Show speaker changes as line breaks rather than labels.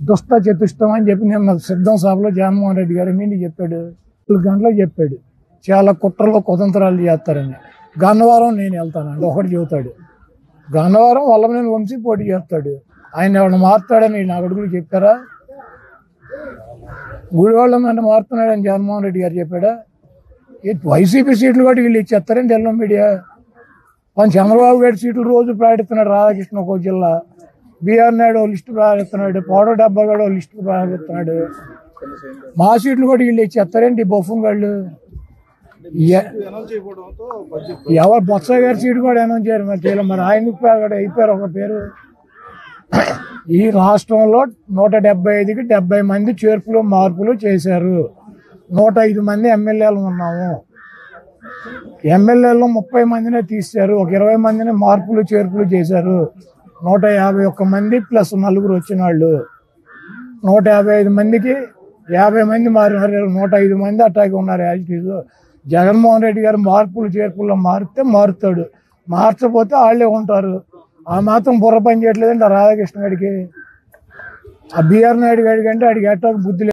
దుష్ట చతుష్టం అని చెప్పి నిన్న సిద్ధం సభలో జగన్మోహన్ రెడ్డి గారు ఎన్ని చెప్పాడు, 4 గంటలకు చెప్పాడు. చాలా కుట్రలో కుతంత్రాలు చేస్తారని. గన్నవరం నేను వెళ్తానండి ఒకటి చెబుతాడు. గన్నవరం వల్లభనేని వంశీ పోటీ చేస్తాడు. ఆయన ఎవరిని మారుతాడని నా అడుగులు చెప్పారా? గుడివాళ్ళ మీద మారుతున్నాడని జగన్మోహన్ రెడ్డి గారు చెప్పాడా? వైసీపీ సీట్లు కూడా వీళ్ళు ఇచ్చేస్తారండి ఎల్లో మీడియా. మన చంద్రబాబు గారి సీట్లు రోజు ప్రకటిస్తున్నాడు. రాధాకృష్ణ ఒక జిల్లా, బీఆర్ నాయుడు లిస్టు ప్రకటిస్తున్నాడు, పౌడర్ డబ్బా కూడా లిస్టు ప్రకటిస్తున్నాడు. మా సీట్లు కూడా వీళ్ళు ఇచ్చేస్తారండి బొఫన్ వాళ్ళు. ఎవరు బొత్స గారి సీటు కూడా అనౌన్స్ చేయరు. మరి ఆయన కూడా అయిపోయారు ఒక పేరు. ఈ రాష్ట్రంలో 175కి 70 మంది చేర్పులు మార్పులు చేశారు. 105 మంది ఎమ్మెల్యేలు ఉన్నాము. ఎమ్మెల్యేలో 30 మందినే తీశారు. ఒక 20 మందిని మార్పులు చేర్పులు చేశారు. 151 మంది ప్లస్ 4 వచ్చిన వాళ్ళు. 155 మందికి 50 మంది మారినారు. 105 మంది అట్టాగే ఉన్నారు. యాజిటీస్ జగన్మోహన్ రెడ్డి గారు మార్పులు చేర్పుల్లో మారితే మారుతాడు, మార్చకపోతే వాళ్ళే ఉంటారు. ఆ మాత్రం బుర్ర పని చేయట్లేదండి ఆ రాధాకృష్ణ గారికి. ఆ బీఆర్ నాయుడు గారికి అంటే ఆడికి ఎట్టాకు బుద్ధి